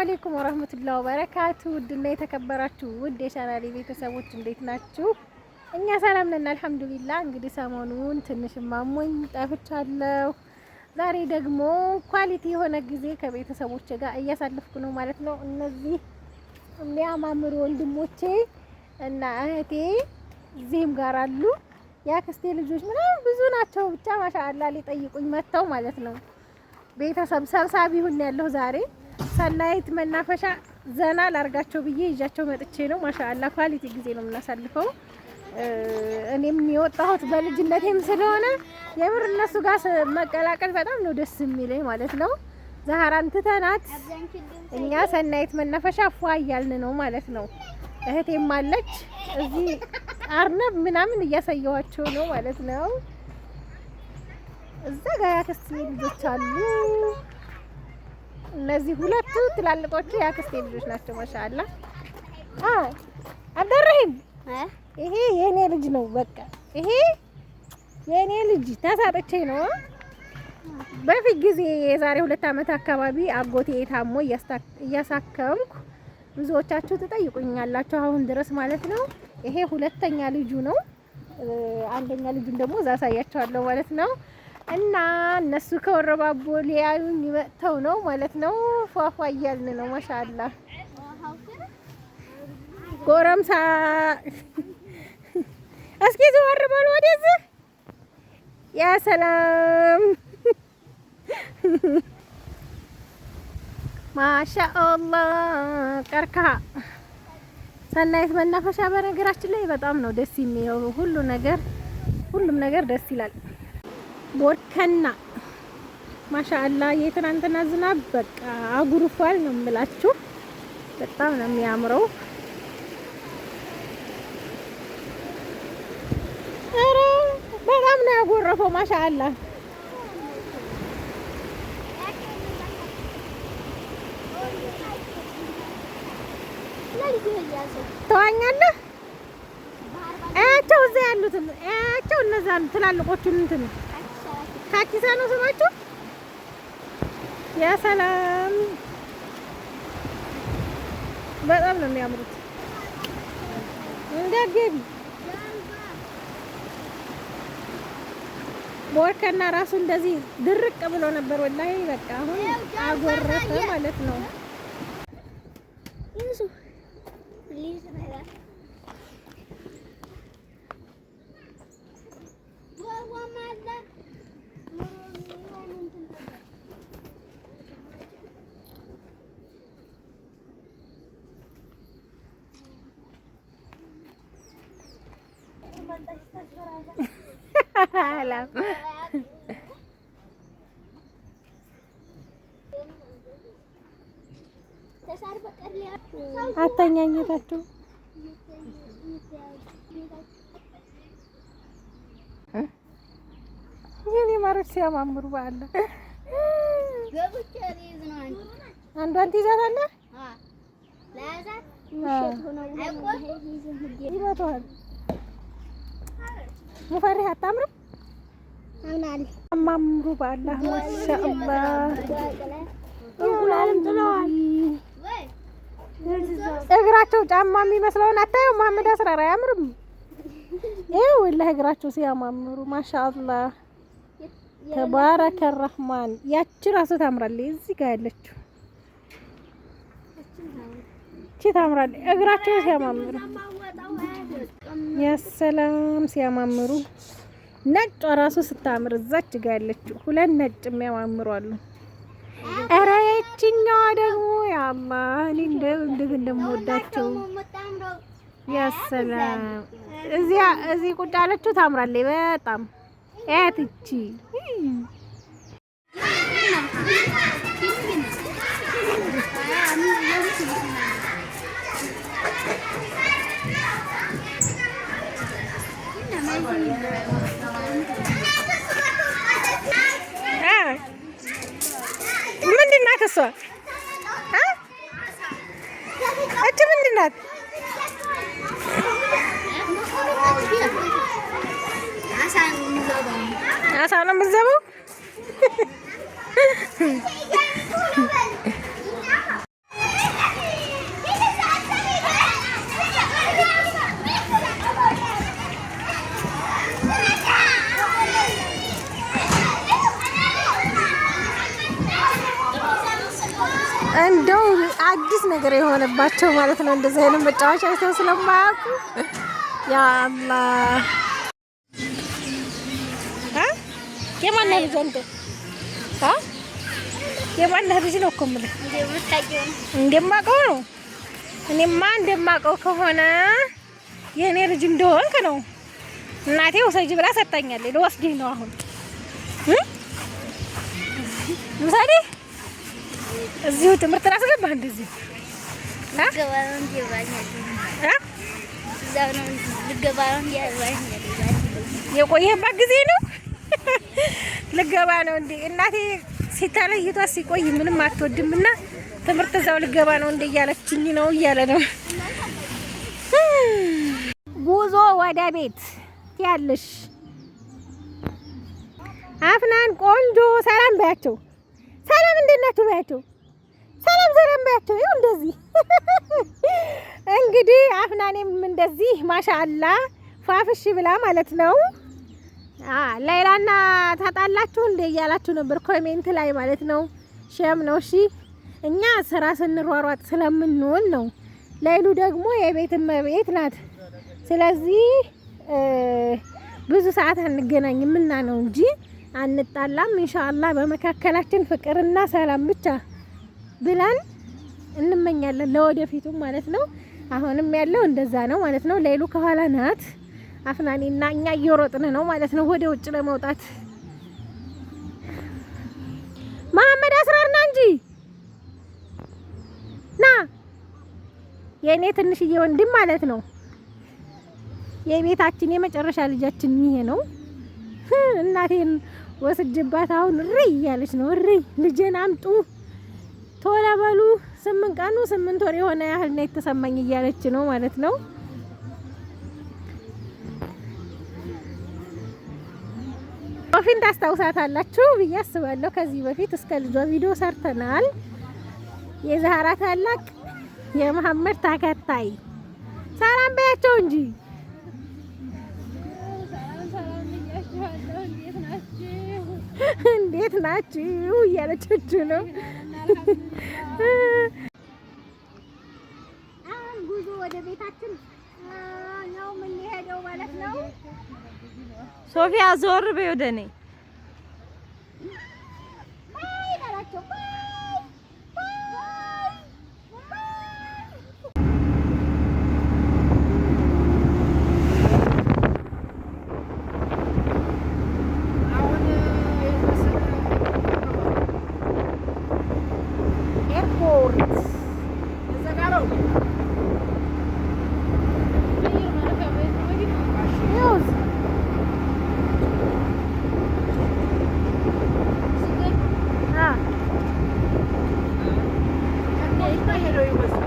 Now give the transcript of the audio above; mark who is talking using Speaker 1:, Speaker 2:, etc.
Speaker 1: አለይኩም ወራህመቱላሂ ወበረካቱ። ውድና የተከበራችሁ ውድ የቻናሌ ቤተሰቦች እንዴት ናችሁ? እኛ ሰላም ነን አልሐምዱሊላህ። እንግዲህ ሰሞኑን ትንሽ ማሞኝ ጠፍቻለሁ። ዛሬ ደግሞ ኳሊቲ የሆነ ጊዜ ከቤተሰቦቼ ጋር እያሳለፍኩ ነው ማለት ነው። እነዚህ የሚያማምሩ ወንድሞቼ እና እህቴ እዚህም ጋር አሉ። ያክስቴ ልጆች ምናምን ብዙ ናቸው። ብቻ ማሻአላህ ሊጠይቁኝ መጥተው ማለት ነው። ቤተሰብ ሰብሳቢ ሁን ያለው ዛሬ ሰናይት መናፈሻ ዘና ላርጋቸው ብዬ ይዣቸው መጥቼ ነው። ማሻአላህ ኳሊቲ ጊዜ ነው የምናሳልፈው። እኔም የወጣሁት በልጅነቴም ስለሆነ የምር እነሱ ጋር መቀላቀል በጣም ነው ደስ የሚለኝ ማለት ነው። ዛህራን ትተናት እኛ ሰናይት መናፈሻ ፏ እያልን ነው ማለት ነው። እህቴም አለች እዚህ አርነብ ምናምን እያሳየኋቸው ነው ማለት ነው። እዛ ጋር ያክስቴ ልጆች አሉ። እነዚህ ሁለቱ ትላልቆቹ ያክስቴ ልጆች ናቸው። ማሻአላ አብደረሂም ይሄ የኔ ልጅ ነው። በቃ ይሄ የኔ ልጅ ተሳጥቼ ነው። በፊት ጊዜ የዛሬ 2 አመት አካባቢ አጎቴ ታሞ እያሳከምኩ ብዙዎቻችሁ ትጠይቁኛላችሁ አሁን ድረስ ማለት ነው። ይሄ ሁለተኛ ልጁ ነው። አንደኛ ልጁን ደግሞ እዛ አሳያቸዋለሁ ማለት ነው። እና እነሱ ከወረባቦ ሊያዩኝ መጥተው ነው ማለት ነው። ፏፏ እያልን ነው። ማሻአላ ጎረምሳ እስኪ ዘወር በሉ ወደዚህ። ያ ሰላም ማሻአላ ቀርካ ሰናይት መናፈሻ በነገራችን ላይ በጣም ነው ደስ የሚለው። ሁሉም ነገር ደስ ይላል። ቦርከና ማሻአላ የትናንትና ዝናብ በቃ አጉርፏል ነው የምላችሁ። በጣም ነው የሚያምረው። አረ በጣም ነው ያጎረፈው ማሻአላ። ተዋኛለህ? አያቸው እዛ ያሉትን አያቸው እነዛን ትላልቆቹን እንትን ካኪሳ ነው ስማቸው። ያ ሰላም በጣም ነው የሚያምሩት። እንደገቢ ቦርከና ራሱ እንደዚህ ድርቅ ብሎ ነበር ወላሂ። በቃ አሁን አጎረፈ ማለት ነው። አታኛኝታችሁ የኔ ማሮች ሲያማምሩ ባለ አንዷን ትይዛታለህ። ይመቷል። ሙፈሪህ አታምርም? አማምሩ ባላ ማሻአላህ እንቁላልም ጥለዋል። እግራቸው ጫማ የሚመስለውን አታየው? መሐመድ አስራራ አያምርም? ይኸው ወላሂ እግራቸው ሲያማምሩ ማሻአላህ ተባረከ ረህማን። ያቺ ራሱ ታምራለች። እዚህ ጋር ያለችው እቺ ታምራለች። እግራቸው ሲያማምሩ ያሰላም ሲያማምሩ። ነጭ ራሱ ስታምር እዛች ጋር ያለችው ሁለት ነጭ የሚያማምሩ አሉ። ኧረ የእችኛዋ ደግሞ ያአላህ እኔ እንደምወዳቸው ያሰላም። እዚህ ቁጭ ያለችው ታምራለች በጣም እያት እቺ ምንድን ናት እሷ? እቺ ምንድን ናት? አሳ ነው የምትዘበው። እንደው አዲስ ነገር የሆነባቸው ማለት ነው። እንደዚህ አይነት መጫወቻ አይተው ስለማያውቁ ያ አላህ የማን ልጅ አንተ የማን ልጅ ነው እኮ የምልህ እንደማውቀው ነው። እኔማ እንደማውቀው ከሆነ የእኔ ልጅ እንደሆንክ ነው። እናቴ ውሰጂ ብላ ሰጣኛለች። ልወስድህ ነው አሁን ምሳሌ እዚሁ ትምህርት ላስገባህ እንደዚህ የቆየህባት ጊዜ ነው። ልገባ ነው እንዴ? እናቴ ሲተለይቷት ሲቆይ ምንም አትወድምና ትምህርት እዛው ልገባ ነው እንዴ እያለችኝ ነው እያለ ነው። ጉዞ ወደ ቤት ያለሽ አፍናን ቆንጆ ሰላም በያቸው። ሰላም እንዴት ናችሁ በያቸው። ሰላም በያቸው። ይኸው እንደዚህ እንግዲህ አፍናኔም እንደዚህ ማሻአላ ፋፍሽ ብላ ማለት ነው። ሌላና ታጣላችሁ እንደ እያላችሁ ነበር ኮሜንት ላይ ማለት ነው። ሸም ነው እሺ። እኛ ስራ ስንሯሯጥ ስለምንውል ነው። ሌሉ ደግሞ የቤት እመቤት ናት። ስለዚህ ብዙ ሰዓት አንገናኝም እና ነው እንጂ አንጣላም። ኢንሻአላህ በመካከላችን ፍቅርና ሰላም ብቻ ብለን እንመኛለን ለወደፊቱ ማለት ነው። አሁንም ያለው እንደዛ ነው ማለት ነው። ሌሉ ከኋላ ናት። አፍናኔና እኛ እየሮጥን ነው ማለት ነው ወደ ውጭ ለመውጣት። መሐመድ አስራር ና እንጂ ና የኔ ትንሽዬ ወንድም ማለት ነው። የቤታችን የመጨረሻ ልጃችን ይሄ ነው። እናቴን ወስጅባት አሁን እሪ እያለች ነው። እሪ ልጄን አምጡ ቶሎ በሉ 8 ቀኑ 8 ወር የሆነ ያህል ነው የተሰማኝ እያለች ነው ማለት ነው። ሶፊን ታስታውሳታላችሁ ብዬ አስባለሁ። ከዚህ በፊት እስከ ልጇ ቪዲዮ ሰርተናል። የዛህራ ታላቅ የመሐመድ ተከታይ ሰላም በያቸው እንጂ እንዴት ናችሁ እያለቻችሁ ነው። አሁን ጉዞ ወደ ቤታችን ነው የምንሄደው ማለት ነው። ሶፊያ ዞር በይ ወደ እኔ።
Speaker 2: Herói was